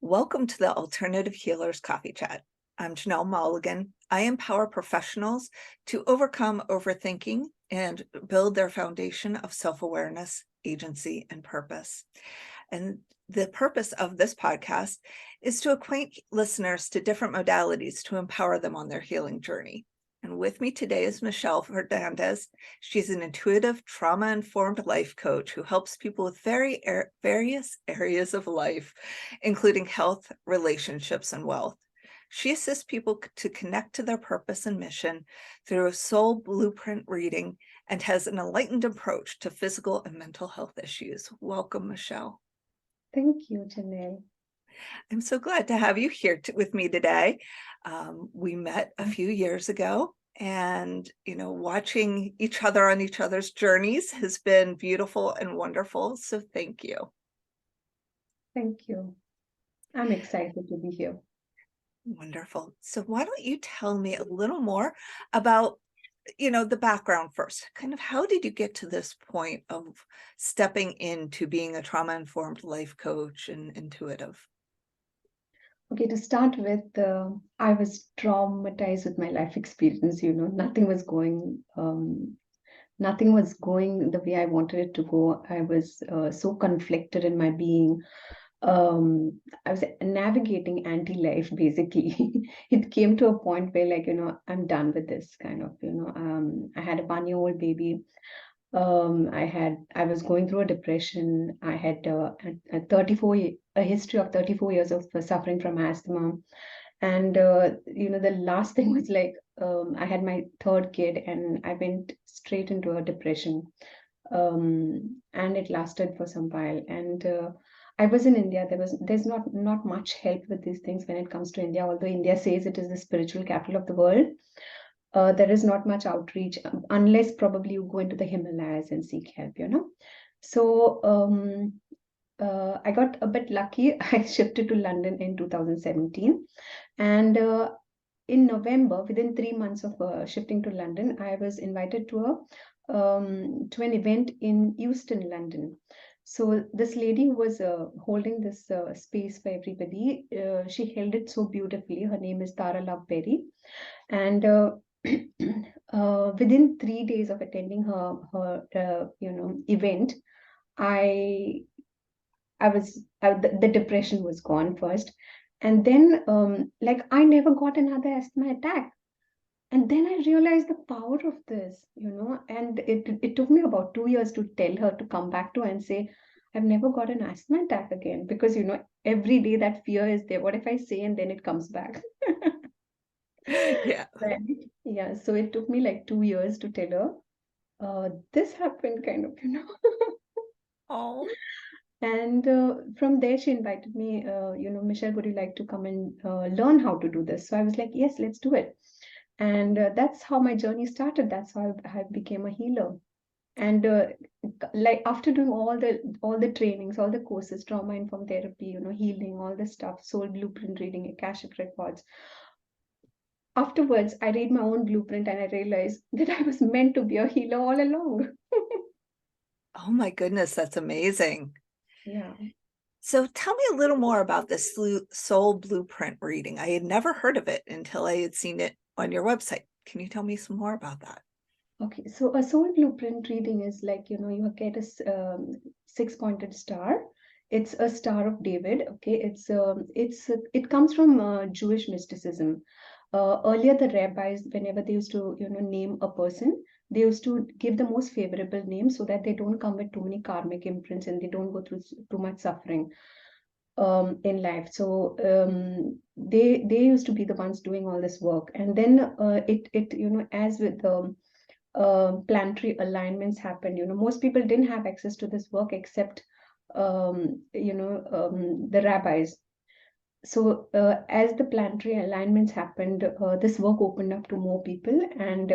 Welcome to the Alternative Healers Coffee Chat. I'm Janel Mulligan. I empower professionals to overcome overthinking and build their foundation of self-awareness, agency, and purpose. And the purpose of this podcast is to acquaint listeners to different modalities to empower them on their healing journey. And with me today is Michelle Fernandes. She's an intuitive, trauma-informed life coach who helps people with various areas of life, including health, relationships, and wealth. She assists people to connect to their purpose and mission through a soul blueprint reading and has an enlightened approach to physical and mental health issues. Welcome, Michelle. Thank you, Janel. I'm so glad to have you here with me today. We met a few years ago, and watching each other on each other's journeys has been beautiful and wonderful. So thank you. Thank you. I'm excited to be here. Wonderful. So why don't you tell me a little more about the background first? Kind of how did you get to this point of stepping into being a trauma-informed life coach and intuitive? Okay, to start with, I was traumatized with my life experience. Nothing was going the way I wanted it to go. I was so conflicted in my being. I was navigating anti-life basically. It came to a point where, I'm done with this kind of. I had a 1-year-old baby. I was going through a depression. I had a history of 34 years of suffering from asthma. And, the last thing was I had my third kid and I went straight into a depression. And it lasted for some while. And I was in India. There's not much help with these things when it comes to India, although India says it is the spiritual capital of the world. There is not much outreach unless probably you go into the Himalayas and seek help. So I got a bit lucky. I shifted to London in 2017, and in November, within 3 months of shifting to London, I was invited to an event in Euston, London. So this lady who was holding this space for everybody, she held it so beautifully. Her name is Tara Love Berry, and within 3 days of attending her event, I the depression was gone first, and then I never got another asthma attack. And then I realized the power of this, and it took me about 2 years to tell her to come back to her and say, I've never got an asthma attack again, because every day that fear is there. What if I say and then it comes back? Yeah. Right. Yeah. So it took me like 2 years to tell her, this happened, kind of. Oh. And from there, she invited me, Michelle, would you like to come and learn how to do this? So I was like, yes, let's do it. And that's how my journey started. That's how I became a healer. And after doing all the trainings, all the courses, trauma informed therapy, healing, all the stuff, soul blueprint reading, Akashic records. Afterwards, I read my own blueprint and I realized that I was meant to be a healer all along. Oh my goodness, that's amazing. Yeah. So tell me a little more about this soul blueprint reading. I had never heard of it until I had seen it on your website. Can you tell me some more about that? Okay, so a soul blueprint reading is you get a 6-pointed star. It's a Star of David. Okay, it comes from Jewish mysticism. Earlier, the rabbis, whenever they used to name a person, they used to give the most favorable name so that they don't come with too many karmic imprints and they don't go through too much suffering in life. So they used to be the ones doing all this work, and then it as with the planetary alignments happened. Most people didn't have access to this work except the rabbis. So as the planetary alignments happened, this work opened up to more people, and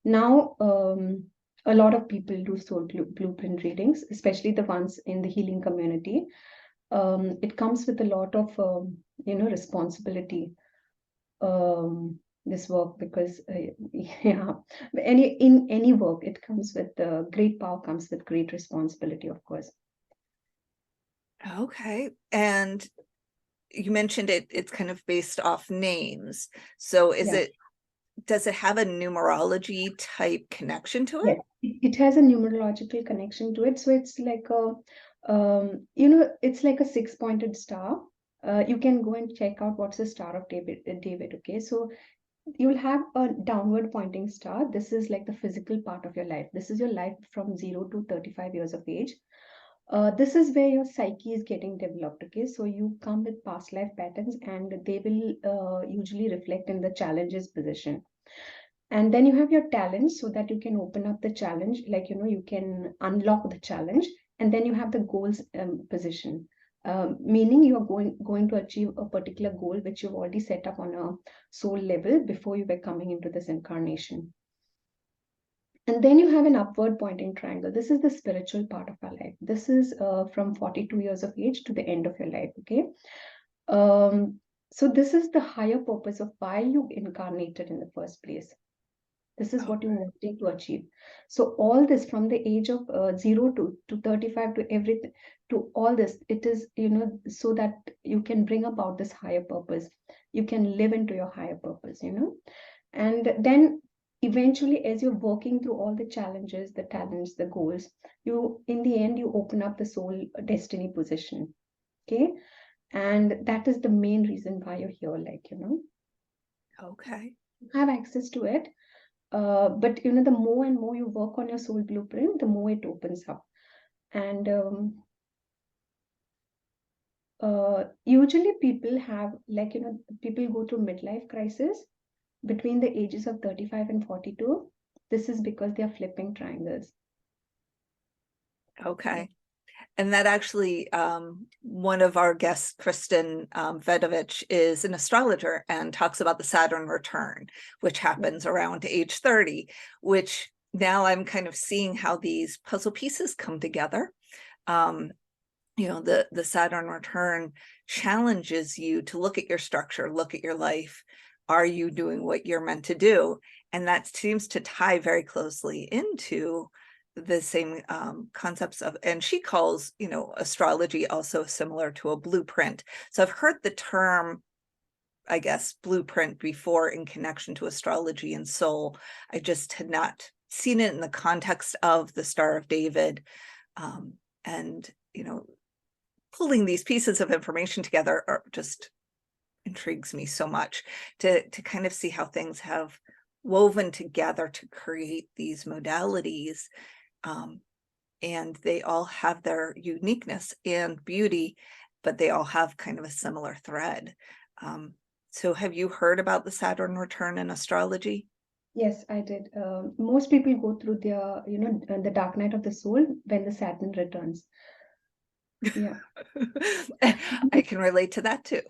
now a lot of people do soul blueprint readings, especially the ones in the healing community. It comes with a lot of responsibility, this work, because yeah, in any work it comes with great power, comes with great responsibility, of course. Okay. And you mentioned it's kind of based off names. So Yeah. does it have a numerology type connection to it? Yes, it has a numerological connection to it. So it's like it's like a six-pointed star. You can go and check out what's the Star of David. Okay, so you'll have a downward pointing star. This is like the physical part of your life. This is your life from 0 to 35 years of age. This is where your psyche is getting developed. Okay, so you come with past life patterns, and they will usually reflect in the challenges position. And then you have your talents, so that you can open up the challenge, like you can unlock the challenge. And then you have the goals position, meaning you are going to achieve a particular goal which you've already set up on a soul level before you were coming into this incarnation. And then you have an upward pointing triangle. This is the spiritual part of our life. This is from 42 years of age to the end of your life. Okay, so this is the higher purpose of why you incarnated in the first place. This is what you're wanting to achieve. So all this, from the age of 0 to 35, to everything, to all this, it is, so that you can bring about this higher purpose. You can live into your higher purpose, and then eventually, as you're working through all the challenges, the talents, the goals, in the end, you open up the soul destiny position. Okay. And that is the main reason why you're here, Okay. you have access to it. But the more and more you work on your soul blueprint, the more it opens up. And usually people have, people go through midlife crisis between the ages of 35 and 42. This is because they are flipping triangles. Okay. And that actually, one of our guests, Kristen Vedovich, is an astrologer and talks about the Saturn return, which happens around age 30, which now I'm kind of seeing how these puzzle pieces come together. The Saturn return challenges you to look at your structure, look at your life. Are you doing what you're meant to do? And that seems to tie very closely into the same concepts of, and she calls, astrology also similar to a blueprint. So I've heard the term, I guess, blueprint before in connection to astrology and soul. I just had not seen it in the context of the Star of David. And, pulling these pieces of information together just intrigues me so much to kind of see how things have woven together to create these modalities. And they all have their uniqueness and beauty, but they all have kind of a similar thread. So have you heard about the Saturn return in astrology? Yes, I did. Most people go through their, the dark night of the soul when the Saturn returns. Yeah. I can relate to that too.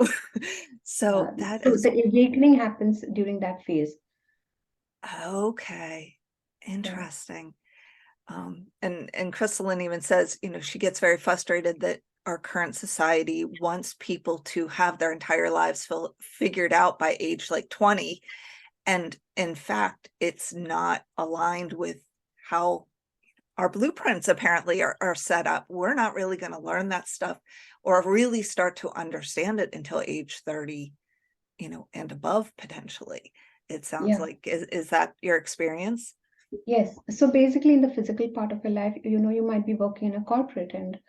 So that So is the awakening happens during that phase. okay. Interesting. And Crystalline even says, she gets very frustrated that our current society wants people to have their entire lives figured out by age like 20. And in fact, it's not aligned with how our blueprints apparently are set up. We're not really going to learn that stuff or really start to understand it until age 30, and above potentially. It sounds like, is that your experience? Yes. So basically, in the physical part of your life, you might be working in a corporate, and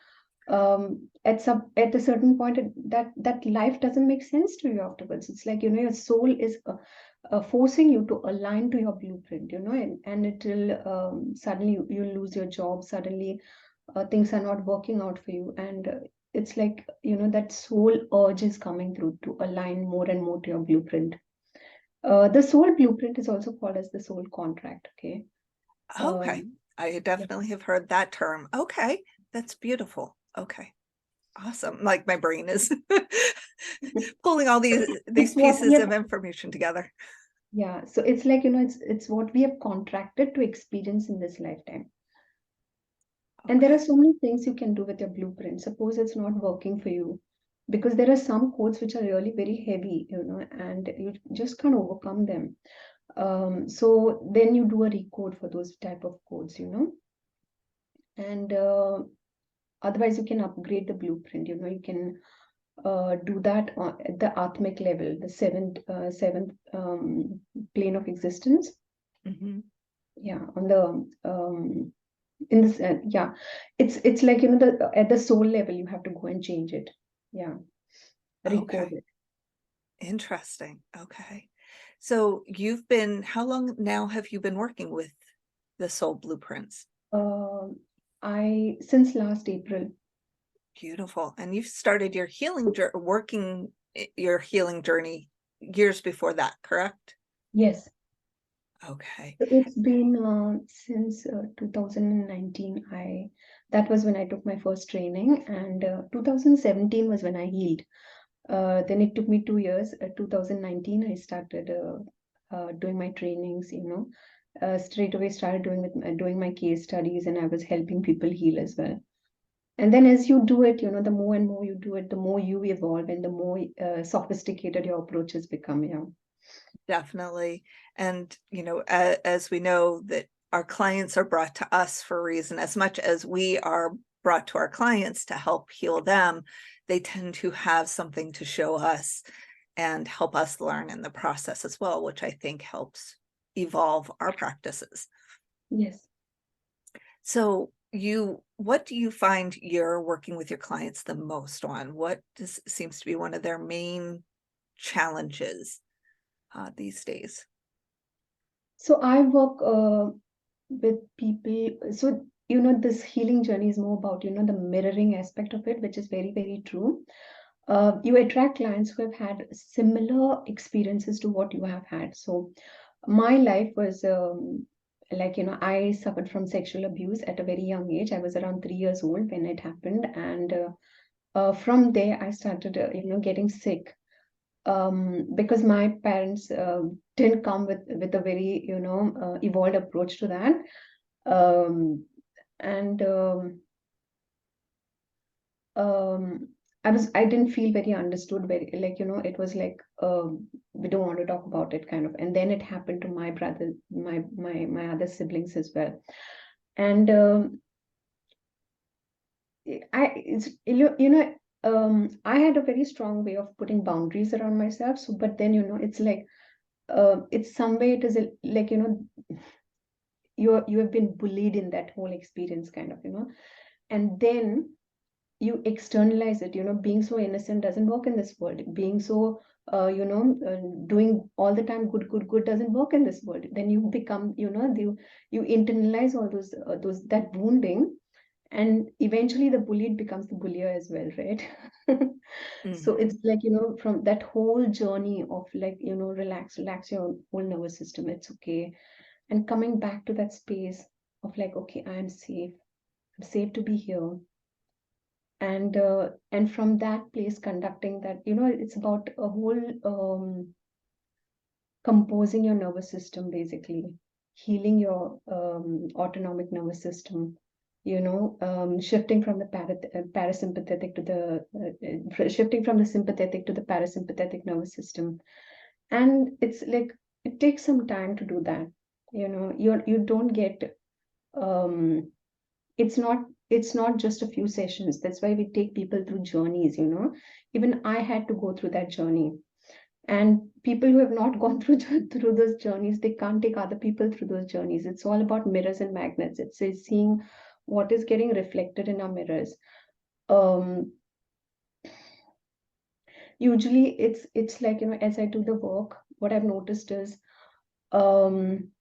at a certain point, that life doesn't make sense to you afterwards. It's like, your soul is forcing you to align to your blueprint, and it will suddenly you lose your job. Suddenly, things are not working out for you, and it's like, that soul urge is coming through to align more and more to your blueprint. The soul blueprint is also called as the soul contract. Okay. Okay. I definitely have heard that term. Okay. That's beautiful. Okay. Awesome. Like my brain is pulling all these pieces of information together. Yeah. So it's like, it's what we have contracted to experience in this lifetime. And there are so many things you can do with your blueprint. Suppose it's not working for you, because there are some codes which are really very heavy, and you just can't overcome them. So then you do a recode for those type of codes, and otherwise you can upgrade the blueprint. You can do that at the atmic level, the seventh plane of existence. Mhm. Yeah, on the in this yeah, it's like, you know, the at the soul level you have to go and change it. Yeah, recode Okay. it. Interesting. Okay. So how long now have you been working with the soul blueprints? I since last April. Beautiful. And you've started your your healing journey years before that, correct? Yes. Okay. So it's been since 2019. That was when I took my first training, and 2017 was when I healed. Then it took me 2 years. 2019, I started doing my trainings. Straight away started doing my case studies, and I was helping people heal as well. And then as you do it, the more and more you do it, the more you evolve, and the more sophisticated your approaches become. Yeah. Definitely. And, as we know that our clients are brought to us for a reason, as much as we are brought to our clients to help heal them, they tend to have something to show us and help us learn in the process as well, which I think helps evolve our practices. Yes. So what do you find you're working with your clients the most on? What seems to be one of their main challenges these days? So I work with people. So, this healing journey is more about, the mirroring aspect of it, which is very, very true. You attract clients who have had similar experiences to what you have had. So my life was like, I suffered from sexual abuse at a very young age. I was around 3 years old when it happened. And from there, I started, getting sick, because my parents didn't come with a very, evolved approach to that. um, and um, I didn't feel very understood, very, like, it was like, we don't want to talk about it, kind of. And then it happened to my brother, my other siblings as well. And I had a very strong way of putting boundaries around myself. So, but then, it's like, it's some way, it is like, you have been bullied in that whole experience, kind of, and then you externalize it. Being so innocent doesn't work in this world. Being so doing all the time good, good, good doesn't work in this world. Then you become, you internalize all those, that wounding, and eventually the bullied becomes the bullier as well, right? So Mhm. it's like, from that whole journey of, like, relax your whole nervous system. It's okay. And coming back to that space of, like, okay, I'm safe to be here. And from that place, conducting that, it's about a whole, composing your nervous system, basically healing your autonomic nervous system, shifting from the parasympathetic to the shifting from the sympathetic to the parasympathetic nervous system. And it's like, it takes some time to do that. You don't get, um it's not just a few sessions. That's why we take people through journeys. Even I had to go through that journey. And people who have not gone through those journeys, they can't take other people through those journeys. It's all about mirrors and magnets. It's seeing what is getting reflected in our mirrors. um Usually it's like, as I do the work, what I've noticed is, um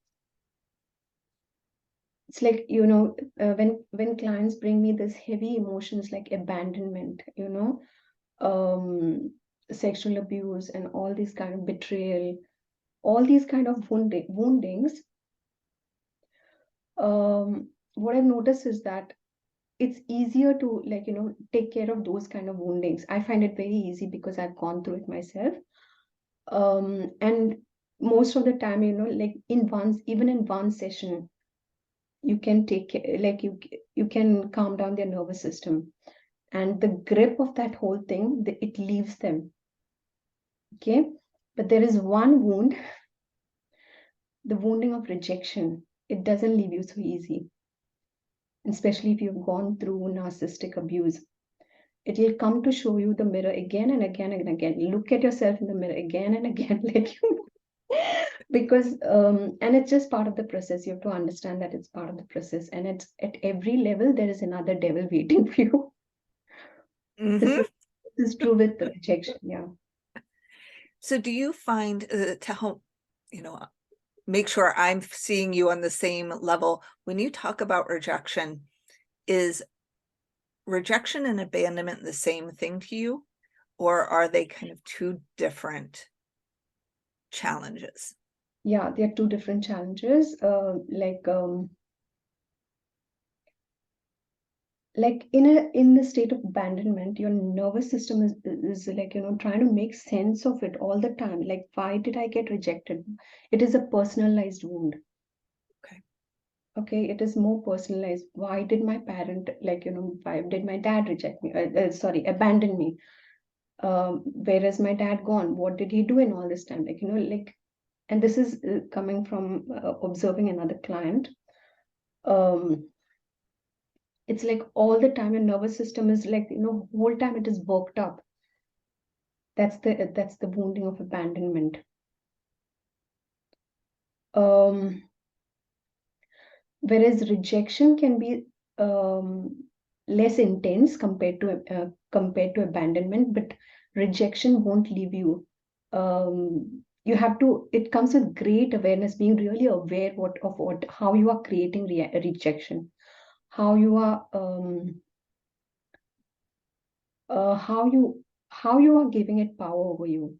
it's like, when clients bring me this heavy emotions like abandonment, um sexual abuse, and all these kind of betrayal, all these kind of woundings. What I've noticed is that it's easier to, like, take care of those kind of woundings. I find it very easy because I've gone through it myself. And most of the time, like, even in one session, you can like, you can calm down their nervous system, and the grip of that whole thing, it leaves them. Okay. But there is one wound, the wounding of rejection. It doesn't leave you so easy, especially if you've gone through narcissistic abuse. It will come to show you the mirror again and again and again. Look at yourself in the mirror again and again, like because and it's just part of the process. You have to understand that it's part of the process, and it's at every level there is another devil waiting for you. This Mhm. is true with the rejection. Yeah. So do you find to help, make sure I'm seeing you on the same level, when you talk about rejection, is rejection and abandonment the same thing to you, or are they kind of two different challenges? Yeah, there are two different challenges. Like in the state of abandonment, your nervous system is like, trying to make sense of it all the time. Like, why did I get rejected? It is a personalized wound. Okay. Okay, it is more personalized. Why did my parent, like, why did my dad reject me? Sorry, abandon me? Where is my dad gone? What did he do in all this time? Like, like, and this is coming from observing another client. Um, it's like all the time your nervous system is like, whole time it is worked up. That's the wounding of abandonment. Um, Whereas rejection can be less intense compared to abandonment, but rejection won't leave you. You have to. It comes with great awareness, being really aware what how you are creating rejection, how you are uh, how you how you are giving it power over you.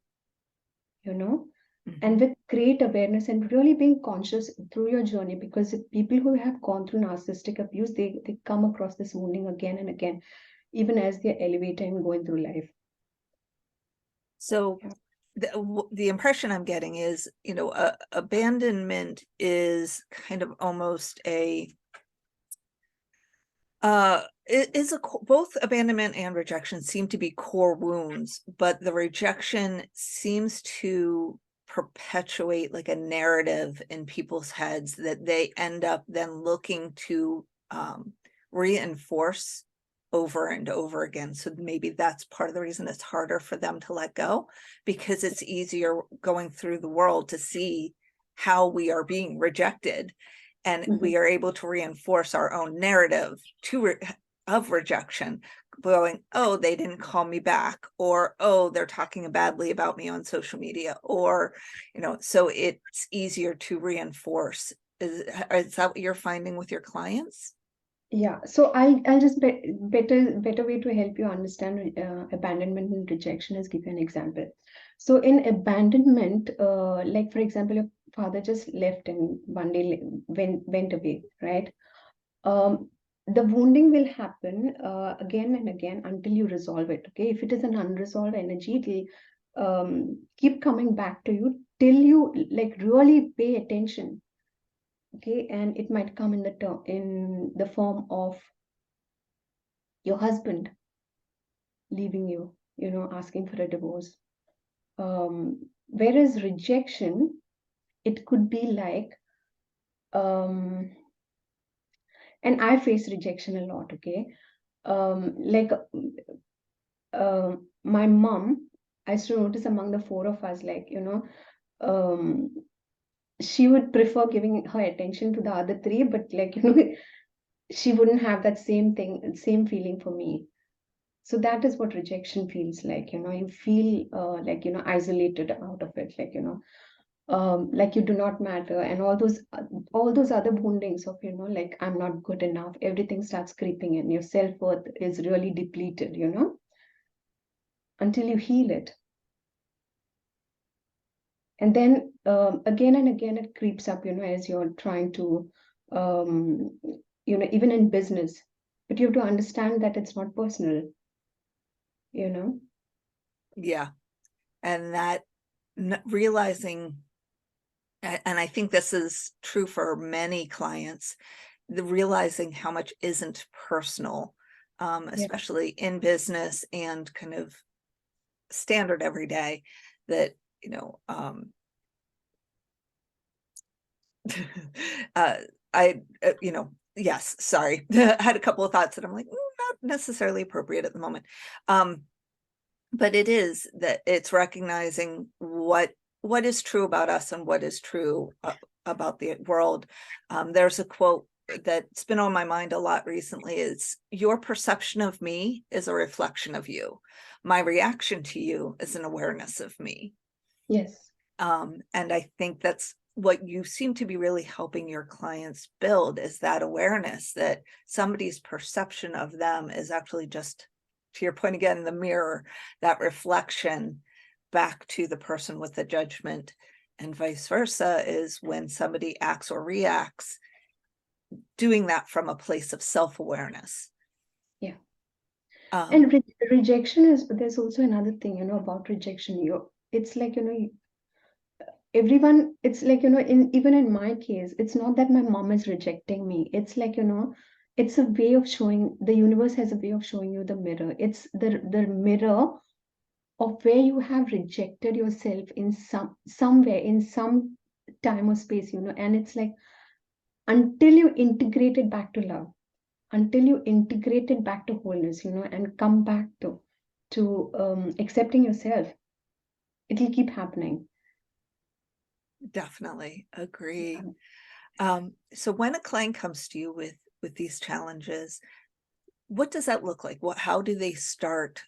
You know, and Mhm. with great awareness and really being conscious through your journey, because people who have gone through narcissistic abuse, they come across this wounding again and again, even as they're elevating and going through life. So Yeah. the impression I'm getting is, abandonment is kind of almost it is both abandonment and rejection seem to be core wounds, but the rejection seems to perpetuate like a narrative in people's heads that they end up then looking to reinforce over and over again. So maybe that's part of the reason it's harder for them to let go, because it's easier going through the world to see how we are being rejected, and Mhm. we are able to reinforce our own narrative of rejection, going, oh, they didn't call me back, or oh, they're talking badly about me on social media, or so it's easier to reinforce. Is that what you're finding with your clients? Yeah, so I'll just better way to help you understand abandonment and rejection is give you an example. So in abandonment, like for example, your father just left and one day went away, right? um, the wounding will happen again and again until you resolve it. Okay, if it is an unresolved energy, it will keep coming back to you till you like really pay attention. Okay, and it might come in the form of your husband leaving you, asking for a divorce. Whereas rejection, it could be like, um, and I face rejection a lot. Okay, like my mom, I used to notice among the four of us, like, um, she would prefer giving her attention to the other three, but like, she wouldn't have that same feeling for me. So that is what rejection feels like. You feel like, isolated out of it, like, like you do not matter, and all those other woundings of, like, I'm not good enough. Everything starts creeping in. Your self-worth is really depleted, until you heal it. And then again and again it creeps up, as you're trying to um, even in business, but you have to understand that it's not personal. you know Yeah. And that realizing, and I think this is true for many clients, the realizing how much isn't personal, yeah. especially in business and kind of standard every day, that, uh, I, yes, sorry. I had a couple of thoughts that I'm like, not necessarily appropriate at the moment. But it is that it's recognizing what is true about us and what is true about the world. There's a quote that's been on my mind a lot recently, is your perception of me is a reflection of you. My reaction to you is an awareness of me. Yes. And I think that's what you seem to be really helping your clients build, is that awareness that somebody's perception of them is actually just, to your point again, the mirror, that reflection back to the person with the judgment, and vice versa is when somebody acts or reacts, doing that from a place of self-awareness. Yeah. Um, And rejection is, there's also another thing, about rejection. It's like, everyone, it's like, even in my case, it's not that my mom is rejecting me. It's like, it's a way of showing, the universe has a way of showing you the mirror. It's the mirror of where you have rejected yourself in somewhere, in some time or space, and it's like, until you integrate it back to love, until you integrate it back to wholeness, and come back to accepting yourself, it'll keep happening. Definitely agree. Yeah. So when a client comes to you with these challenges, what does that look like? How do they start,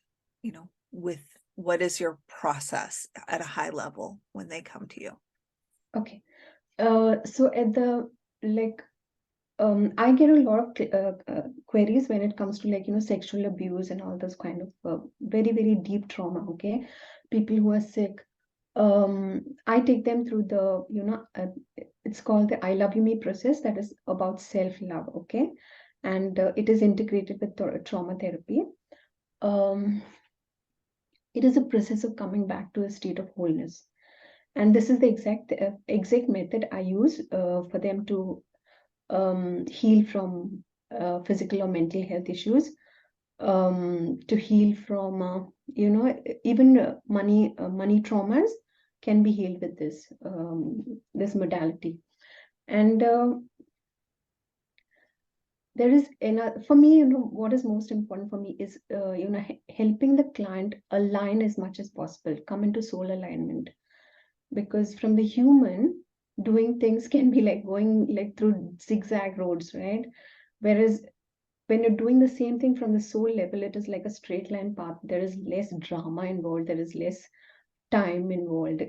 with what is your process at a high level when they come to you? Okay. So at the, like, I get a lot of queries when it comes to, like, sexual abuse and all those kind of very, very deep trauma. Okay. People who are sick. I take them through the, it's called the I Love You Me process, that is about self-love. Okay. And it is integrated with trauma therapy. Um, it is a process of coming back to a state of wholeness. And this is the exact method I use for them to heal from physical or mental health issues, to heal from, even money traumas can be healed with this modality. And there is another, for me, what is most important for me is, helping the client align as much as possible, come into soul alignment. Because from the human, doing things can be like going like through zigzag roads, right? Whereas when you're doing the same thing from the soul level, it is like a straight line path. There is less drama involved, there is less time involved,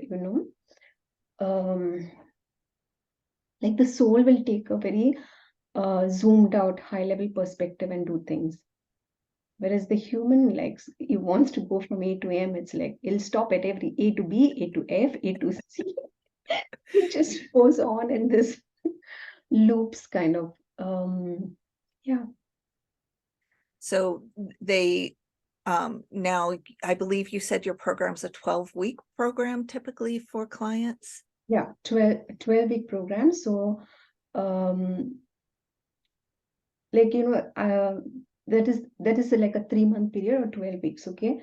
like the soul will take a very zoomed out high level perspective and do things. Whereas the human, like, he wants to go from A to M, it's like he'll stop at every A to B, A to F, A to C. It just goes on in this loops kind of. Yeah. So they, now I believe you said your program's a 12-week program typically for clients. Yeah, 12-week program. So like, that is like a 3-month period or 12 weeks. Okay.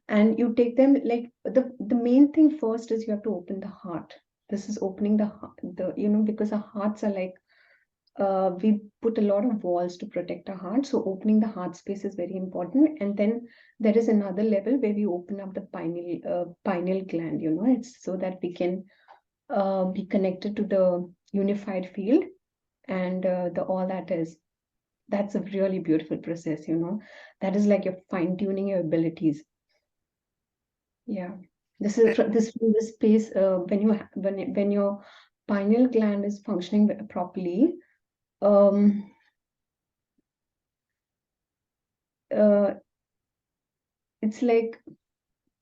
And you take them, like, the main thing first is you have to open the heart. This is opening the because our hearts are like, we put a lot of walls to protect our heart. So opening the heart space is very important. And then there is another level where we open up the pineal gland, it's so that we can be connected to the unified field, and the all that is. That's a really beautiful process, that is like you're fine-tuning your abilities. Yeah. This is this space, when your pineal gland is functioning properly, um uh, it's like,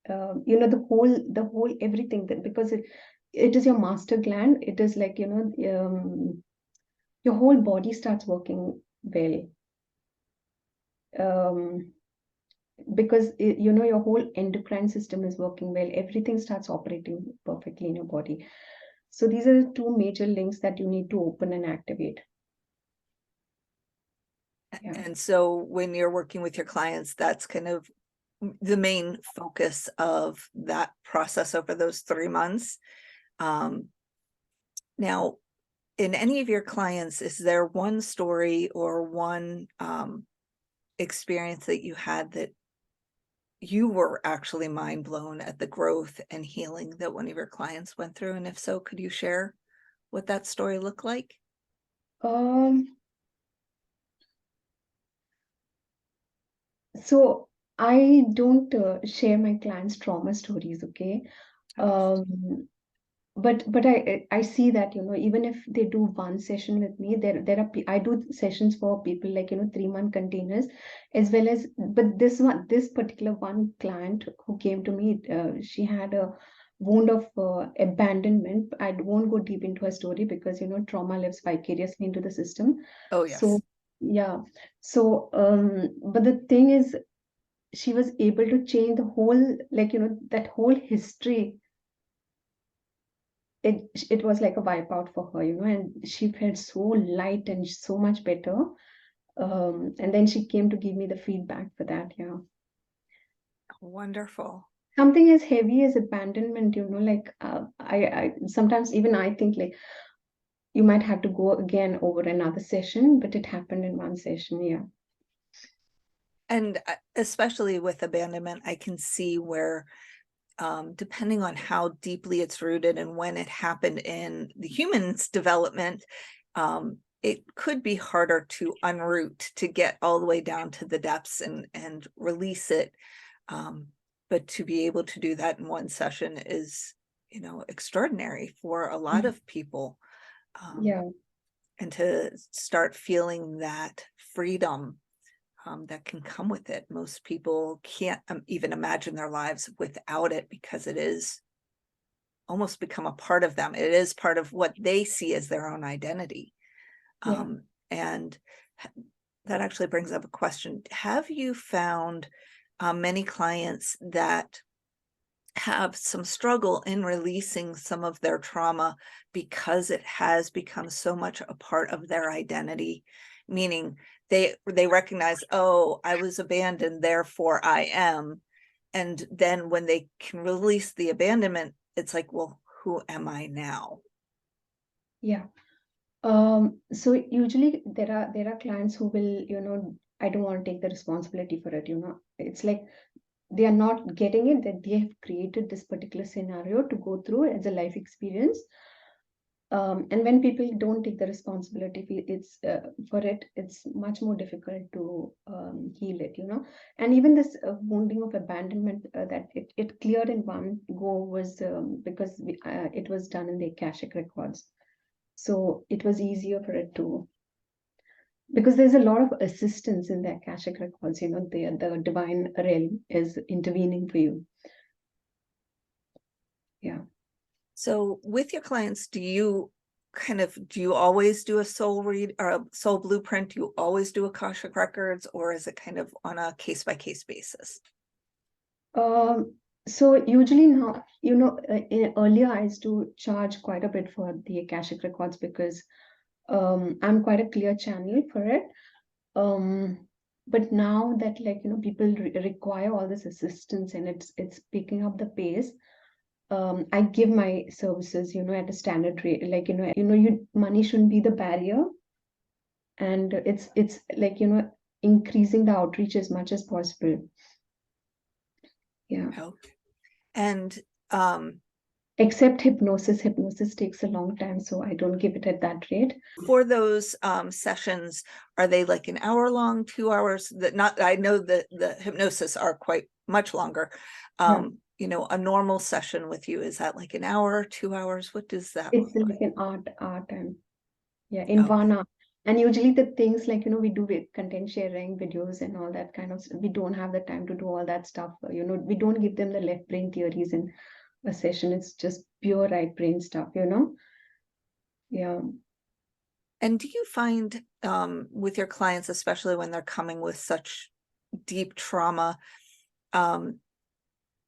the whole everything, that because it is your master gland. It is like, your whole body starts working well, um because your whole endocrine system is working well. Everything starts operating perfectly in your body. So these are the two major links that you need to open and activate. Yeah. And so when you're working with your clients, that's kind of the main focus of that process over those 3 months. Now, in any of your clients, is there one story or one experience that you had that you were actually mind blown at the growth and healing that one of your clients went through? And if so, could you share what that story looked like? So I don't share my clients' trauma stories, okay? Understood. But I see that, you know, even if they do one session with me, I do sessions for people like, you know, 3-month containers, as well as, but this particular one client who came to me, she had a wound of abandonment. I won't go deep into her story because, you know, trauma lives vicariously into the system. Oh, So yes. yeah, so but the thing is, she was able to change the whole, like, you know, that whole history. It was like a wipeout for her, you know, and she felt so light and so much better. And then she came to give me the feedback for that. Yeah, Wonderful. something as heavy as abandonment, you know, like I sometimes even I think like you might have to go again over another session, but it happened in one session. Yeah, And especially with abandonment, I can see where, depending on how deeply it's rooted and when it happened in the human's development, it could be harder to unroot, to get all the way down to the depths and release it. But to be able to do that in one session is, you know, extraordinary for a lot of people. yeah, And to start feeling that freedom that can come with it. Most people can't even imagine their lives without it because it is almost become a part of them. It is part of what they see as their own identity. yeah. And that actually brings up a question. Have you found many clients that have some struggle in releasing some of their trauma because it has become so much a part of their identity? Meaning they recognize, oh, I was abandoned, therefore I am. And then when they can release the abandonment, it's like, well, who am I now? Yeah. So usually there are clients who will, you know, I don't want to take the responsibility for it, you know. It's like they are not getting it that they have created this particular scenario to go through as a life experience. And when people don't take the responsibility, it's for it, it's much more difficult to heal it, you know. And even this wounding of abandonment that it cleared in one go was because it was done in the Akashic records. So it was easier for it to, because there's a lot of assistance in the Akashic records, you know, the divine realm is intervening for you. Yeah. So with your clients, do you always do a soul read or a soul blueprint? Do you always do Akashic records, or is it kind of on a case-by-case basis? Um, so usually now, you know, earlier I used to charge quite a bit for the Akashic records because I'm quite a clear channel for it. Um, but now that, like, you know, people require all this assistance and it's picking up the pace. I give my services, you know, at a standard rate. Like, you money shouldn't be the barrier, and it's like, you know, increasing the outreach as much as possible. Yeah. Okay. And um, Except hypnosis. Hypnosis takes a long time, so I don't give it at that rate. for those sessions, are they like an hour long, 2 hours? That not, I know that the hypnosis are quite much longer. Yeah. You know, a normal session with you, is that like an hour, 2 hours? What does that look It's like? like an art time. Yeah, in Okay. 1 hour. And usually the things like, you know, we do with content sharing videos and all that kind of we don't have the time to do all that stuff. You know, we don't give them the left brain theories in a session. It's just pure right brain stuff, you know? Yeah. And do you find with your clients, especially when they're coming with such deep trauma,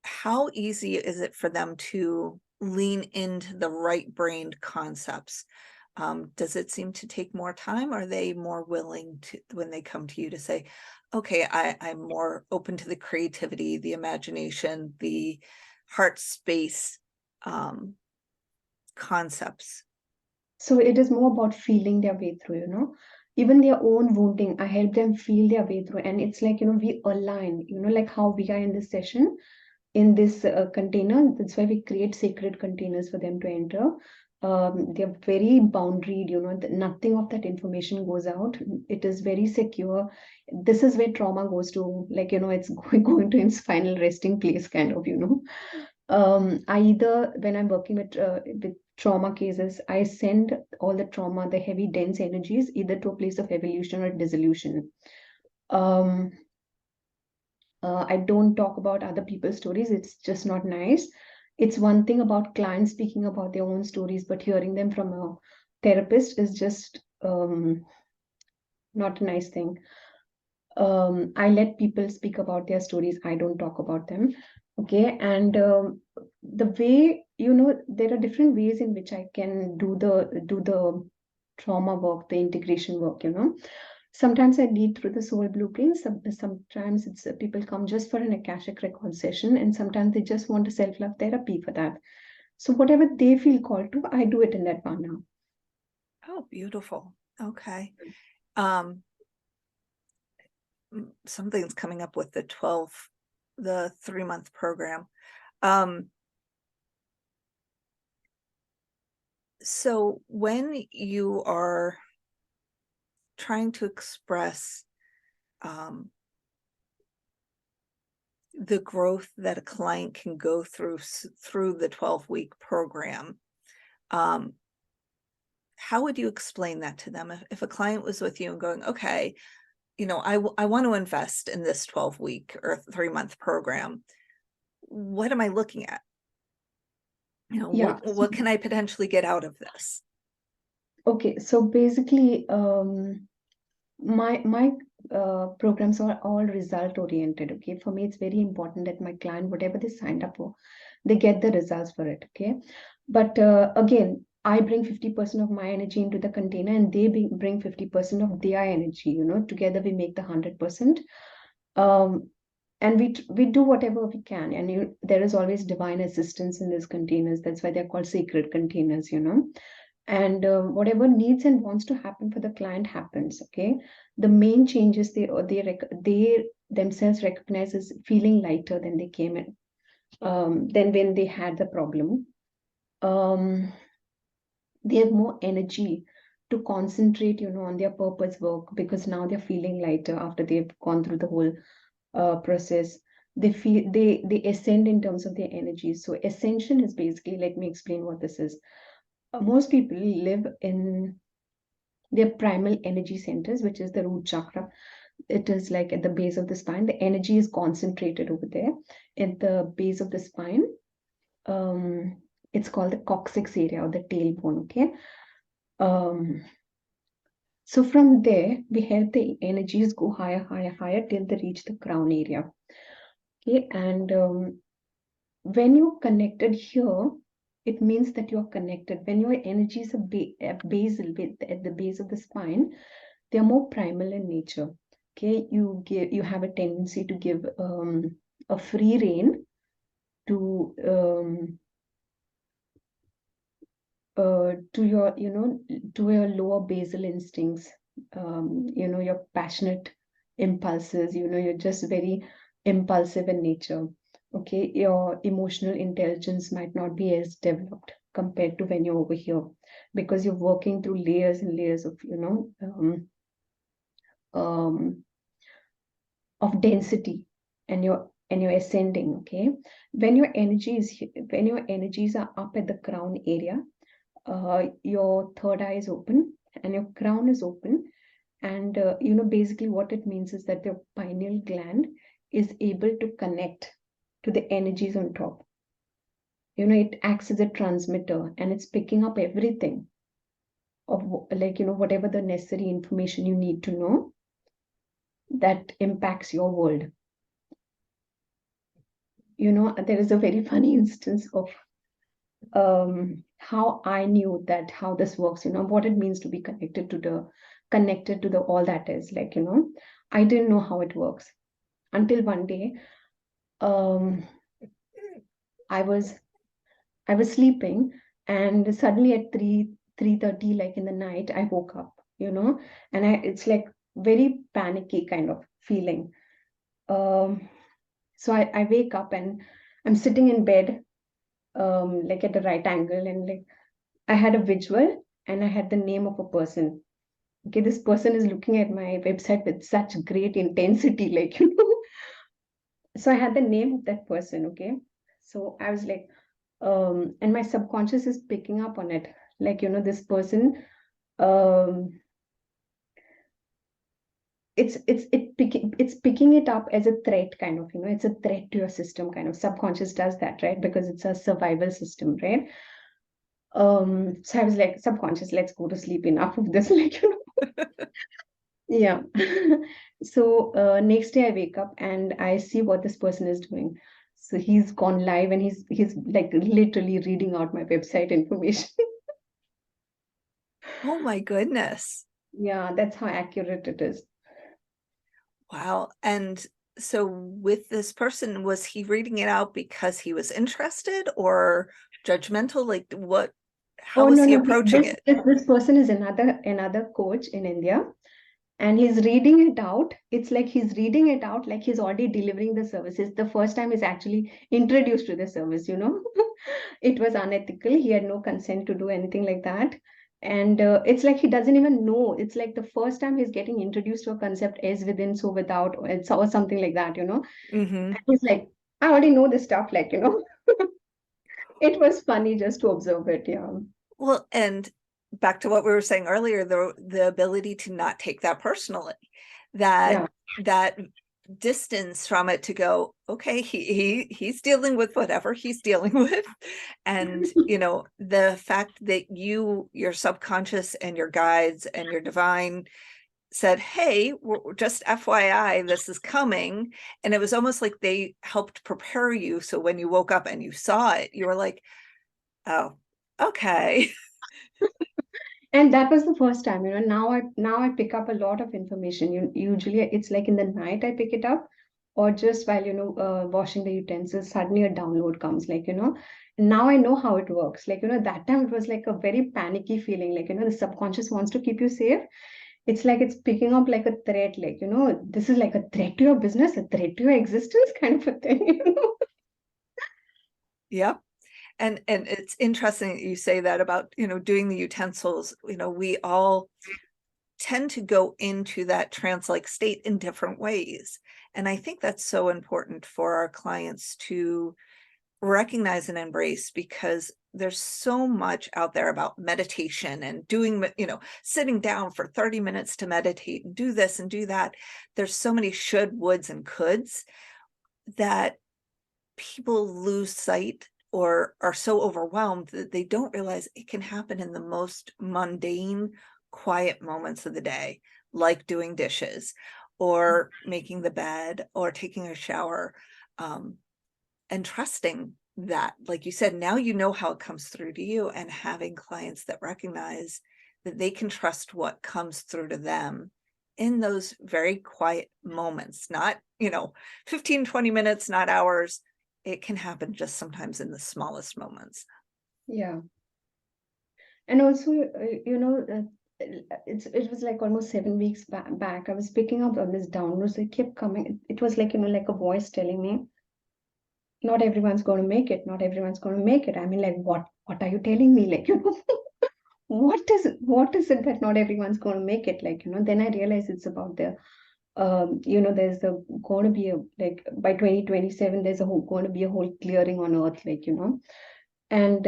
how easy is it for them to lean into the right-brained concepts? Does it seem to take more time? Are they more willing to, when they come to you, to say, okay, I'm more open to the creativity, the imagination, the heart space concepts? So it is more about feeling their way through, you know. even their own wounding, I help them feel their way through. And it's like, we align, like how we are in this session, in this container. That's why we create sacred containers for them to enter. They're very boundaried, nothing of that information goes out. It is very secure. This is where trauma goes to, like, it's going to its final resting place, kind of, I either, when I'm working with trauma cases, I send all the trauma, the heavy, dense energies, either to a place of evolution or dissolution. Um, I don't talk about other people's stories. It's just not nice. It's one thing about clients speaking about their own stories, but hearing them from a therapist is just not a nice thing. I let people speak about their stories. I don't talk about them. Okay. And the way, there are different ways in which I can do the trauma work, the integration work, Sometimes I lead through the soul blueprints. Sometimes it's people come just for an Akashic record session, and sometimes they just want a self-love therapy for that. So whatever they feel called to, I do it in that manner. Oh, beautiful. Okay. Something's coming up with the 3-month program. So when you are trying to express the growth that a client can go through the 12-week program, how would you explain that to them? If a client was with you and going, okay, I want to invest in this 12-week or 3-month program, what am I looking at? Yeah. What can I potentially get out of this? Okay. So basically, my programs are all result oriented. Okay. For me, it's very important that my client, whatever they signed up for, they get the results for it. Okay. But again, I bring 50% of my energy into the container, and they bring 50% of their energy. Together we make the 100%. And we do whatever we can, and there is always divine assistance in these containers. That's why they're called sacred containers. And whatever needs and wants to happen for the client happens. Okay. The main changes they themselves recognize is feeling lighter than they came in, than when they had the problem. They have more energy to concentrate, on their purpose work, because now they're feeling lighter after they've gone through the whole process. They feel they ascend in terms of their energy. So ascension is basically, let me explain what this is. Most people live in their primal energy centers, which is the root chakra. It is like at the base of the spine. The energy is concentrated over there at the base of the spine. It's called the coccyx area, or the tailbone. Okay. So from there, we help the energies go higher, higher, higher till they reach the crown area. Okay. And when you're connected here, it means that you're connected. When your energies are basal, at the base of the spine, they're more primal in nature. Okay. You have a tendency to give a free rein to your to your lower basal instincts, your passionate impulses. You're just very impulsive in nature. Okay. Your emotional intelligence might not be as developed compared to when you're over here, because you're working through layers and layers of um, of density, and you're ascending. Okay. When your energies are up at the crown area, your third eye is open and your crown is open. And basically what it means is that your pineal gland is able to connect to the energies on top. It acts as a transmitter, and it's picking up everything of, like, whatever the necessary information you need to know that impacts your world. There is a very funny instance of how I knew that how this works, what it means to be connected to the all that is, like, I didn't know how it works until one day. I was sleeping, and suddenly at 3:30, like in the night, I woke up. and it's like very panicky kind of feeling. So I wake up and I'm sitting in bed, like at the right angle, and like I had a visual and I had the name of a person. Okay, this person is looking at my website with such great intensity, like, So I had the name of that person, okay? So I was like, and my subconscious is picking up on it. Like, this person, um, it's picking it up as a threat, kind of, it's a threat to your system, kind of. Subconscious does that, right? Because it's a survival system, right? So I was like, subconscious, let's go to sleep, enough of this, like, yeah. So next day I wake up and I see what this person is doing. So he's gone live and he's like literally reading out my website information. Oh my goodness. Yeah, that's how accurate it is. Wow. And so with this person, was he reading it out because he was interested or judgmental? Like how Oh was no, he no, approaching this it? this person is another coach in India, and he's reading it out. It's like he's reading it out like he's already delivering the services. The first time he's actually introduced to the service. It was unethical. He had no consent to do anything like that. And it's like he doesn't even know. It's like the first time he's getting introduced to a concept as within, so without, or something like that. Mm-hmm. And he's like, I already know this stuff, like. It was funny just to observe it. Yeah. Well, and back to what we were saying earlier, the ability to not take that personally, that Yeah. that distance from it, to go, okay, he's dealing with whatever he's dealing with. And the fact that your subconscious and your guides and your divine said, hey, just FYI, this is coming. And it was almost like they helped prepare you. So when you woke up and you saw it, you were like, oh, okay. And that was the first time. Now I pick up a lot of information. Usually it's like in the night I pick it up, or just while washing the utensils, suddenly a download comes, like. Now I know how it works. Like, that time it was like a very panicky feeling. Like, the subconscious wants to keep you safe. It's like it's picking up like a threat, like, this is like a threat to your business, a threat to your existence, kind of a thing. Yep. And it's interesting that you say that about doing the utensils. We all tend to go into that trance-like state in different ways, and I think that's so important for our clients to recognize and embrace, because there's so much out there about meditation and doing, sitting down for 30 minutes to meditate and do this and do that. There's so many should, woulds, and coulds that people lose sight or are so overwhelmed that they don't realize it can happen in the most mundane, quiet moments of the day, like doing dishes or making the bed or taking a shower, and trusting that, like you said, now you know how it comes through to you, and having clients that recognize that they can trust what comes through to them in those very quiet moments, not 15-20 minutes, not hours. It can happen just sometimes in the smallest moments. Yeah. And also, it was like almost 7 weeks back. I was picking up on this download, so it kept coming. It was like, like a voice telling me, not everyone's going to make it. Not everyone's going to make it. I mean, like, what are you telling me? Like, what is it that not everyone's going to make it? Like, then I realized it's about there's going to be like by 2027, there's going to be a whole clearing on earth, like. And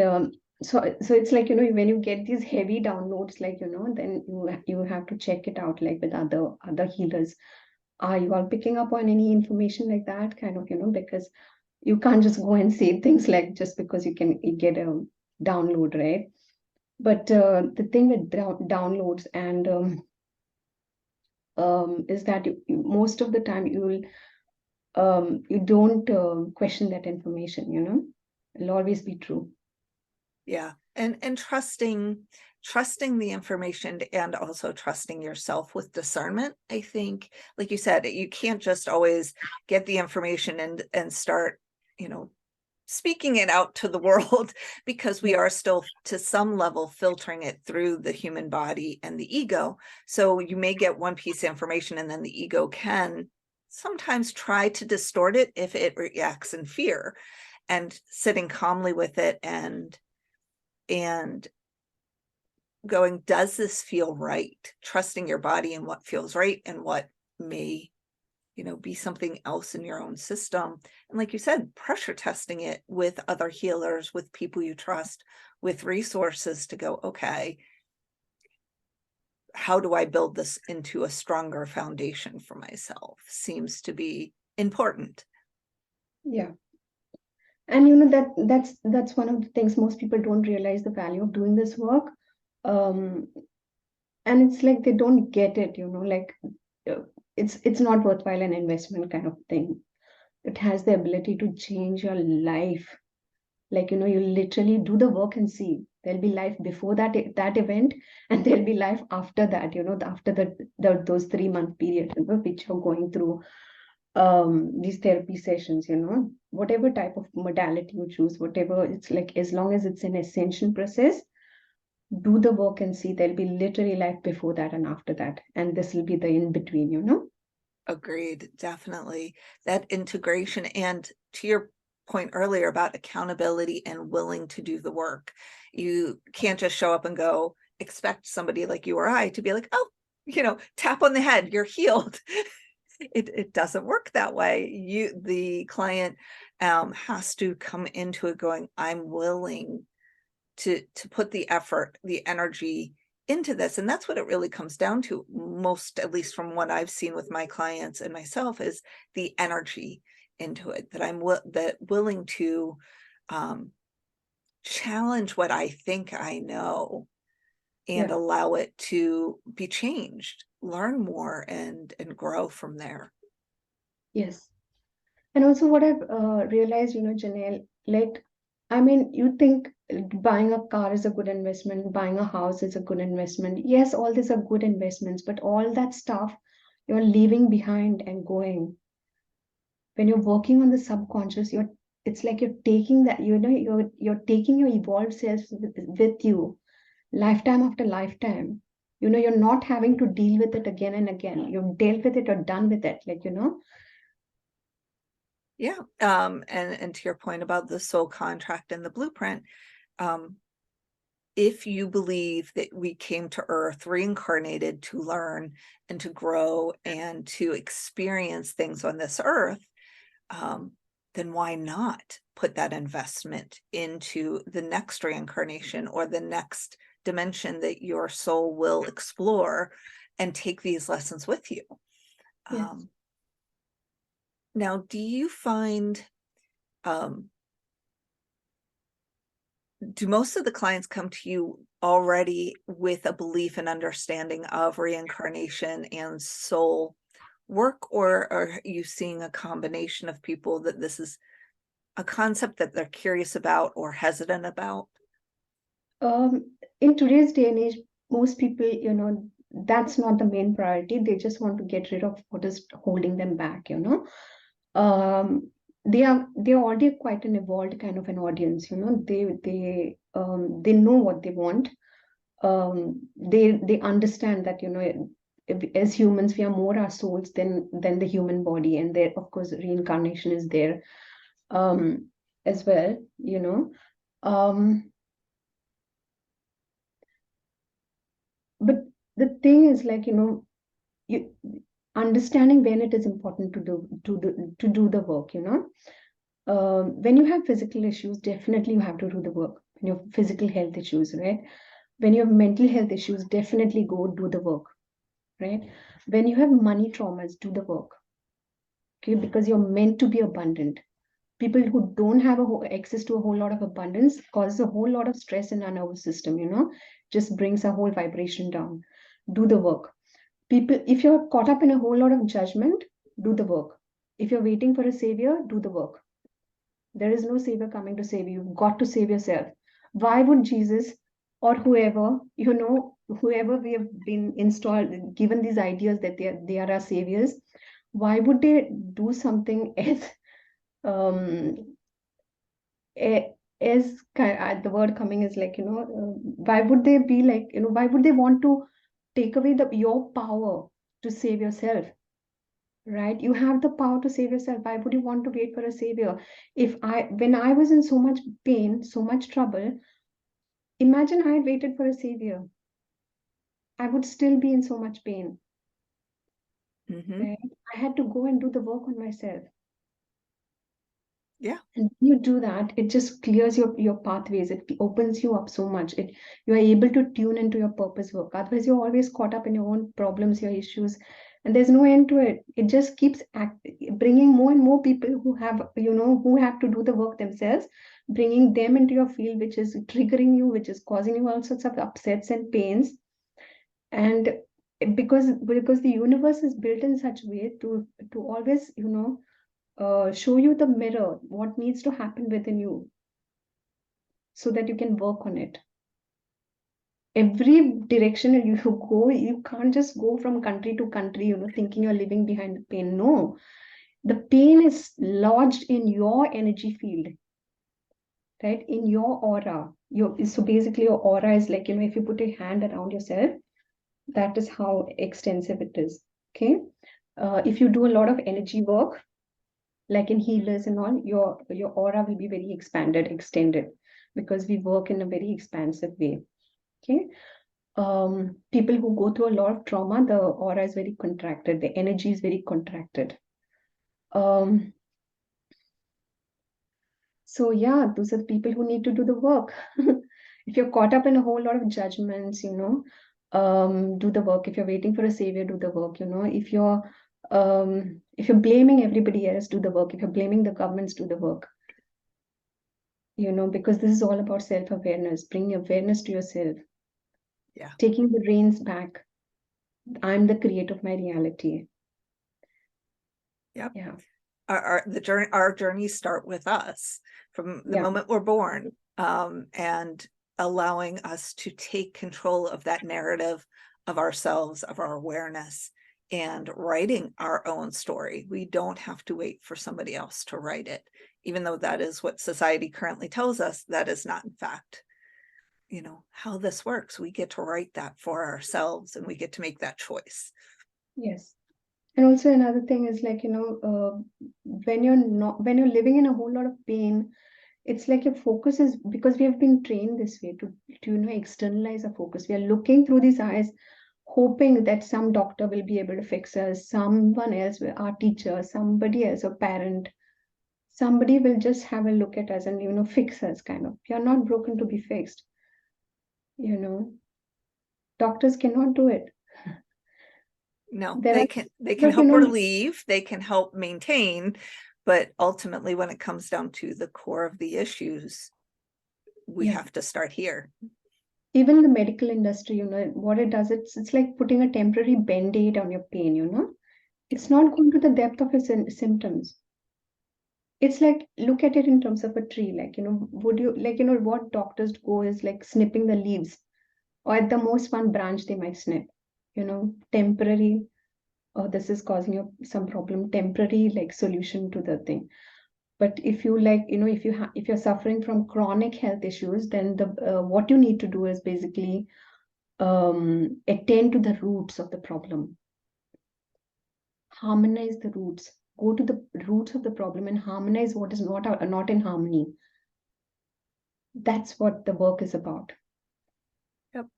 so it's like, when you get these heavy downloads, like, then you have to check it out, like with other healers. Are you all picking up on any information like that, kind of, because you can't just go and say things like just because you get a download, right? But the thing with downloads and is that most of the time you don't question that information. It'll always be true. Yeah. And trusting the information, and also trusting yourself with discernment. I think, like you said, you can't just always get the information and start, speaking it out to the world, because we are still to some level filtering it through the human body and the ego. So you may get one piece of information and then the ego can sometimes try to distort it if it reacts in fear, and sitting calmly with it and going, does this feel right? Trusting your body and what feels right and what may, be something else in your own system. And like you said, pressure testing it with other healers, with people you trust, with resources to go, okay, how do I build this into a stronger foundation for myself? Seems to be important. Yeah. And that's one of the things most people don't realize, the value of doing this work. Um, and it's like they don't get it, like it's not worthwhile an investment kind of thing. It has the ability to change your life. Like, you literally do the work and see there'll be life before that event, and there'll be life after that, after those 3-month period, which you're going through these therapy sessions, whatever type of modality you choose, whatever, it's like, as long as it's an ascension process, do the work and see there'll be literally life before that and after that, and this will be the in between. Agreed, definitely. That integration, and to your point earlier about accountability and willing to do the work. You can't just show up and go, expect somebody like you or I to be like, oh, tap on the head, you're healed. It doesn't work that way. The client has to come into it going, I'm willing to put the effort, the energy into this. And that's what it really comes down to, most, at least from what I've seen with my clients and myself, is the energy into it, that I'm willing to challenge what I think I know and Yeah. allow it to be changed, learn more and grow from there. Yes. And also what I've realized, Janelle, like, I mean, you think buying a car is a good investment, buying a house is a good investment. Yes, all these are good investments, but all that stuff you're leaving behind and going. When you're working on the subconscious, it's like you're taking that, you're taking your evolved self with you lifetime after lifetime. You're not having to deal with it again and again. You've dealt with it or done with it, Yeah. And to your point about the soul contract and the blueprint, if you believe that we came to Earth reincarnated to learn and to grow and to experience things on this earth, then why not put that investment into the next reincarnation or the next dimension that your soul will explore, and take these lessons with you? Yes. Now, do you find, do most of the clients come to you already with a belief and understanding of reincarnation and soul work, or are you seeing a combination of people that this is a concept that they're curious about or hesitant about? In today's day and age, most people, that's not the main priority. They just want to get rid of what is holding them back. They're already quite an evolved kind of an audience. They know what they want. They understand that, as humans, we are more our souls than the human body, and there, of course, reincarnation is there as well. Um, but the thing is, like, you understanding when it is important to do the work. When you have physical issues, definitely you have to do the work. When you have physical health issues, right? When you have mental health issues, definitely go do the work, right? When you have money traumas, do the work, okay? Because you're meant to be abundant. People who don't have access to a whole lot of abundance causes a whole lot of stress in our nervous system, just brings a whole vibration down. Do the work. People, if you're caught up in a whole lot of judgment, do the work. If you're waiting for a savior, do the work. There is no savior coming to save you. You've got to save yourself. Why would Jesus or whoever, whoever we have been installed, given these ideas that they are our saviors, why would they do something as um, is the word coming is like, why would they be like, why would they want to take away your power to save yourself? Right? You have the power to save yourself. Why would you want to wait for a savior? When I was in so much pain, so much trouble, imagine I had waited for a savior. I would still be in so much pain. Mhm. Right? I had to go and do the work on myself. Yeah. And when you do that, it just clears your pathways. It opens you up so much. You are able to tune into your purpose work. Otherwise, you're always caught up in your own problems, your issues, and there's no end to it. It just keeps bringing more and more people who have to do the work themselves, bringing them into your field, which is triggering you, which is causing you all sorts of upsets and pains. And because the universe is built in such a way to always, show you the mirror, what needs to happen within you so that you can work on it. Every direction you go, you can't just go from country to country, thinking you're living behind the pain. No, the pain is lodged in your energy field, right? In your aura. So basically, your aura is like, if you put your hand around yourself, that is how extensive it is. Okay. If you do a lot of energy work, like in healers and all, your aura will be very expanded, extended, because we work in a very expansive way. Okay. People who go through a lot of trauma, the aura is very contracted, the energy is very contracted. um so yeah, those are the people who need to do the work. If you're caught up in a whole lot of judgments, do the work. If you're waiting for a savior, do the work. If you're blaming everybody else, do the work. If you're blaming the governments, do the work. Because this is all about self-awareness, bringing awareness to yourself, Yeah. taking the reins back. I'm the creator of my reality. Yep. Yeah. Our journeys start with us from the Yeah. moment we're born, and allowing us to take control of that narrative of ourselves, of our awareness, and writing our own story. We don't have to wait for somebody else to write it, even though that is what society currently tells us. That is not, in fact, how this works. We get to write that for ourselves, and we get to make that choice. Yes. And also another thing is like, when you're living in a whole lot of pain, it's like your focus is, because we have been trained this way to externalize our focus. We are looking through these eyes, hoping that some doctor will be able to fix us, someone else, our teacher, somebody else, a parent, somebody will just have a look at us and, fix us kind of. We are not broken to be fixed. Doctors cannot do it. No, There they are, can but help relieve, they can help maintain, but ultimately when it comes down to the core of the issues, we yeah. have to start here. Even the medical industry, what it does, it's like putting a temporary band-aid on your pain. It's not going to the depth of your symptoms. It's like, look at it in terms of a tree. Like, would you like, what doctors go is like snipping the leaves, or at the most one branch they might snip, temporary. Oh, this is causing you some problem, temporary like solution to the thing. But if you like, if you're suffering from chronic health issues, then what you need to do is basically attend to the roots of the problem, harmonize the roots, go to the roots of the problem and harmonize what is not in harmony. That's what the work is about. Yep.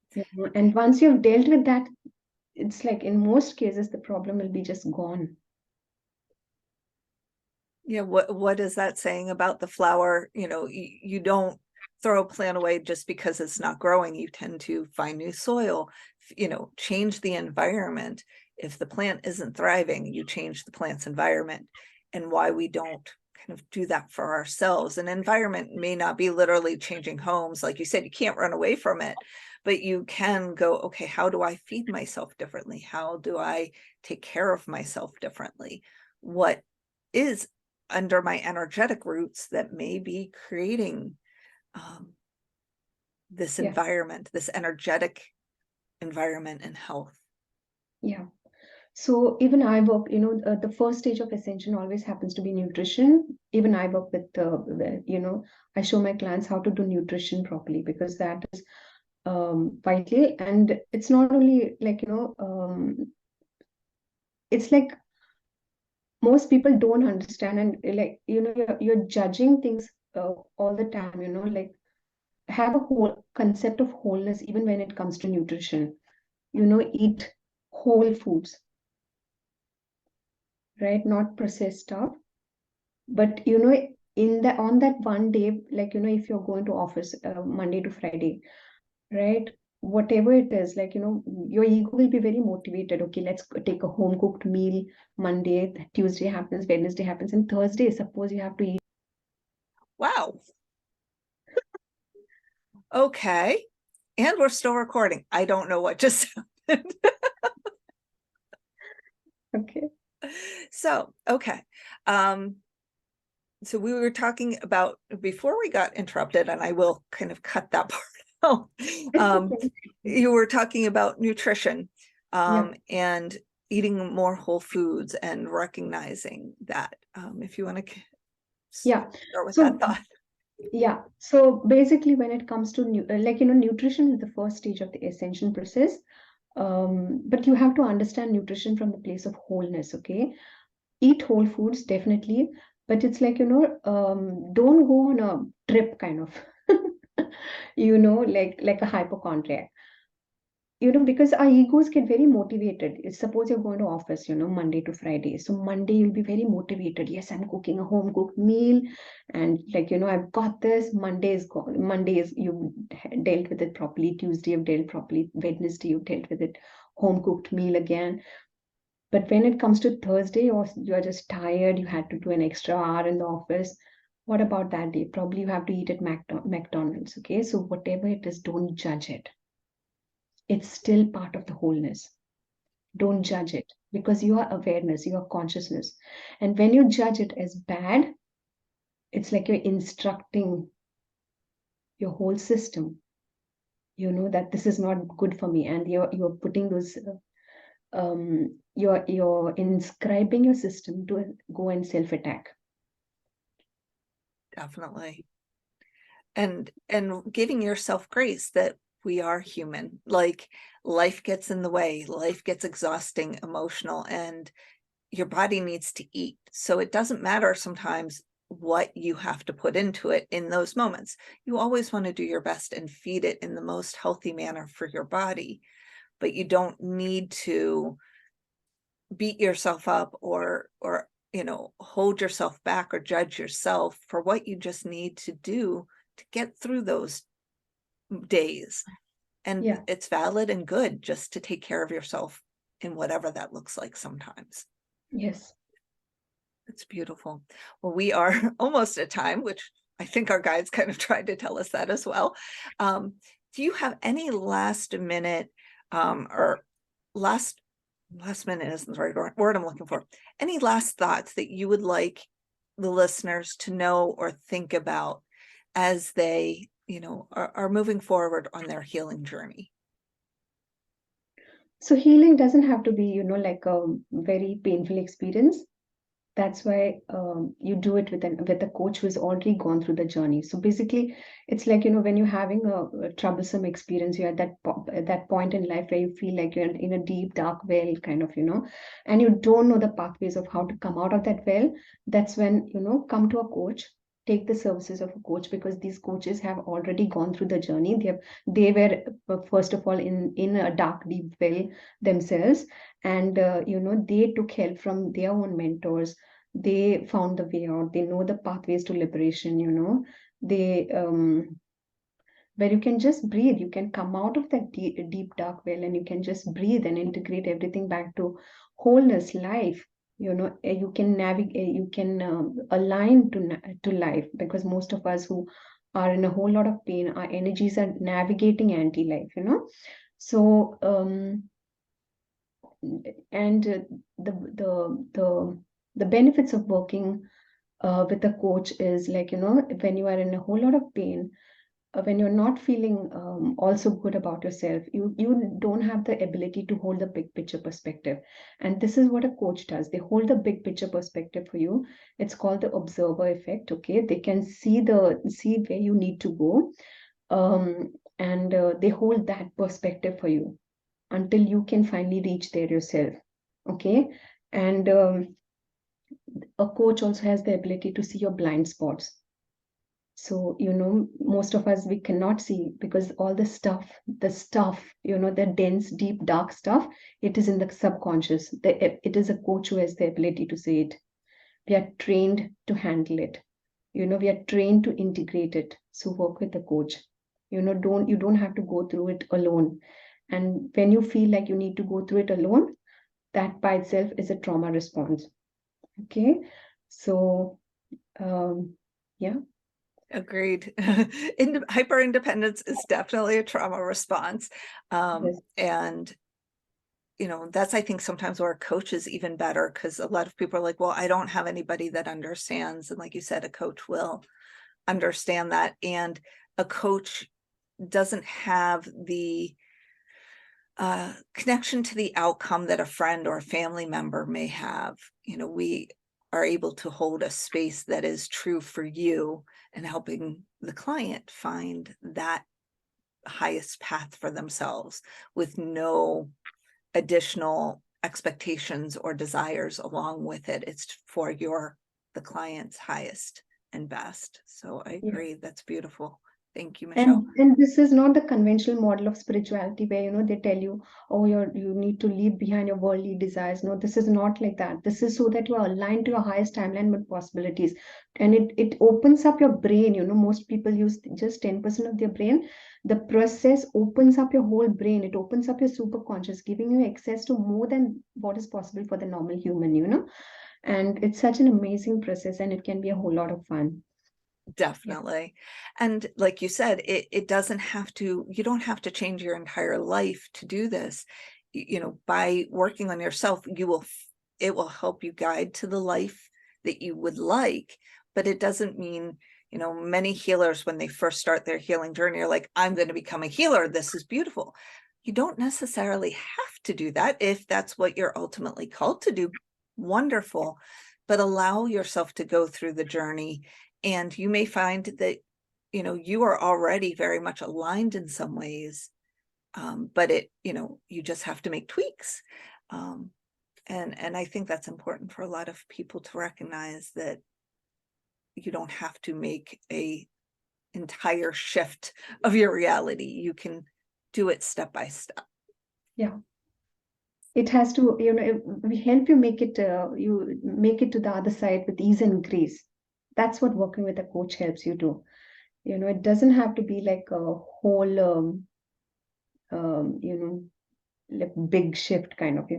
And once you've dealt with that, it's like in most cases the problem will be just gone. Yeah, what is that saying about the flower? You don't throw a plant away just because it's not growing. You tend to find new soil, change the environment. If the plant isn't thriving, you change the plant's environment. And why we don't kind of do that for ourselves. An environment may not be literally changing homes. Like you said, you can't run away from it, but you can go, okay, how do I feed myself differently? How do I take care of myself differently? What is under my energetic roots that may be creating this environment, this energetic environment and health? Yeah. So even I work, the first stage of ascension always happens to be nutrition. Even I work with, I show my clients how to do nutrition properly, because that is vital. And it's not only like, it's like most people don't understand, and like, you're judging things all the time, like have a whole concept of wholeness even when it comes to nutrition. Eat whole foods, right? Not processed stuff. But in the on that one day, like, if you're going to office Monday to Friday, right? Whatever it is, like, your ego will be very motivated. Okay, let's take a home cooked meal. Monday, Tuesday happens, Wednesday happens, and Thursday, suppose you have to eat. Wow. Okay. And we're still recording. I don't know what just happened. Okay. So, okay. So we were talking about, before we got interrupted, and I will kind of cut that part out. You were talking about nutrition, and eating more whole foods and recognizing that. If you want to start with that thought. Yeah. So basically, when it comes to nutrition is the first stage of the ascension process. But you have to understand nutrition from the place of wholeness. Okay, eat whole foods definitely, but it's like, don't go on a trip kind of, like a hypochondriac. Because our egos get very motivated. Suppose you're going to office, Monday to Friday. So Monday you'll be very motivated. Yes, I'm cooking a home cooked meal, and like, I've got this. Monday is gone. Monday is, you dealt with it properly. Tuesday you've dealt properly. Wednesday you've dealt with it. Home cooked meal again. But when it comes to Thursday, or you're just tired, you had to do an extra hour in the office. What about that day? Probably you have to eat at McDonald's. Okay, so whatever it is, don't judge it. It's still part of the wholeness. Don't judge it, because you are awareness, you are consciousness. And when you judge it as bad, it's like you're instructing your whole system, that this is not good for me. And you're putting those, you're inscribing your system to go and self-attack. Definitely. And giving yourself grace that we are human. Like, life gets in the way, life gets exhausting, emotional, and your body needs to eat. So it doesn't matter sometimes what you have to put into it in those moments. You always want to do your best and feed it in the most healthy manner for your body, but you don't need to beat yourself up or hold yourself back or judge yourself for what you just need to do to get through those days. And it's valid and good just to take care of yourself in whatever that looks like sometimes. Yes. It's beautiful. Well, we are almost at time, which I think our guides kind of tried to tell us that as well. Do you have any last minute or last minute isn't the right word I'm looking for. Any last thoughts that you would like the listeners to know or think about as they, are moving forward on their healing journey? So healing doesn't have to be, like a very painful experience. That's why you do it with a coach who has already gone through the journey. So basically, it's like, when you're having a troublesome experience, you're at that point in life where you feel like you're in a deep, dark well, kind of, and you don't know the pathways of how to come out of that well. That's when, come to a coach, take the services of a coach, because these coaches have already gone through the journey. They were first of all in a dark, deep well themselves, and they took help from their own mentors. They found the way out. They know the pathways to liberation. They where you can just breathe. You can come out of that deep dark well, and you can just breathe and integrate everything back to wholeness, life. You can navigate. You can align to life, because most of us who are in a whole lot of pain, our energies are navigating anti-life. So and the benefits of working with a coach is, like, when you are in a whole lot of pain, when you're not feeling also good about yourself, you don't have the ability to hold the big picture perspective. And this is what a coach does. They hold the big picture perspective for you. It's called the observer effect. Okay, they can see where you need to go, and they hold that perspective for you until you can finally reach there yourself. Okay, and a coach also has the ability to see your blind spots. So, most of us, we cannot see because all the stuff, the dense, deep, dark stuff, it is in the subconscious. It is a coach who has the ability to see it. We are trained to handle it. We are trained to integrate it. So work with the coach. You don't have to go through it alone. And when you feel like you need to go through it alone, that by itself is a trauma response. Okay. So, yeah. Agreed. Hyper independence is definitely a trauma response. Yes. And that's, I think, sometimes where a coach is even better, because a lot of people are like, well, I don't have anybody that understands. And like you said, a coach will understand that. And a coach doesn't have the connection to the outcome that a friend or a family member may have. We are able to hold a space that is true for you and helping the client find that highest path for themselves with no additional expectations or desires along with it. It's for the client's highest and best. So I Yeah. agree. That's beautiful. Thank you, Michelle. And this is not the conventional model of spirituality where they tell you, oh, you need to leave behind your worldly desires. No, this is not like that. This is so that you are aligned to your highest timeline with possibilities, and it opens up your brain. Most people use just 10% of their brain. The process opens up your whole brain. It opens up your superconscious, giving you access to more than what is possible for the normal human. And it's such an amazing process, and it can be a whole lot of fun. Definitely. And like you said, it doesn't have to, you don't have to change your entire life to do this. By working on yourself, it will help you guide to the life that you would like. But it doesn't mean, many healers, when they first start their healing journey, are like, I'm going to become a healer. This is beautiful. You don't necessarily have to do that. If that's what you're ultimately called to do, wonderful. But allow yourself to go through the journey. And you may find that, you are already very much aligned in some ways, but you just have to make tweaks. And I think that's important for a lot of people to recognize that you don't have to make a entire shift of your reality. You can do it step by step. Yeah. It has to, we help you make it, you make it to the other side with ease and grace. That's what working with a coach helps you do. It doesn't have to be like a whole, like big shift kind of,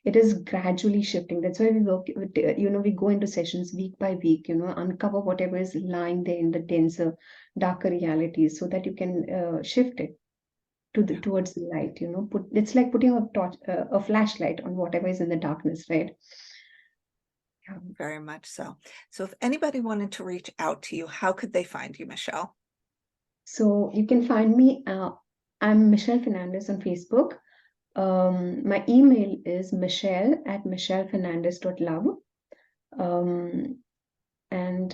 it is gradually shifting. That's why we work, we go into sessions week by week, uncover whatever is lying there in the denser, darker realities so that you can shift it towards the light. It's like putting a torch, a flashlight on whatever is in the darkness, right? Yeah, very much so. So if anybody wanted to reach out to you, how could they find you, Michelle? So you can find me. I'm Michelle Fernandes on Facebook. My email is michelle@michellefernandes.love. And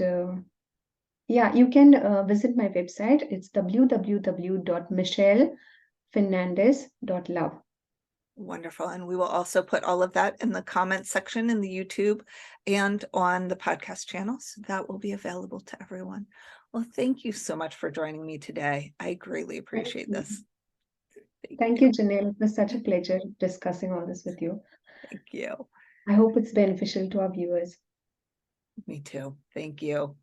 yeah, you can visit my website. It's www.michellefernandes.love. Wonderful. And we will also put all of that in the comments section in the YouTube and on the podcast channel. So that will be available to everyone. Well, thank you so much for joining me today. I greatly appreciate this. Thank you, Janel. It was such a pleasure discussing all this with you. Thank you. I hope it's beneficial to our viewers. Me too. Thank you.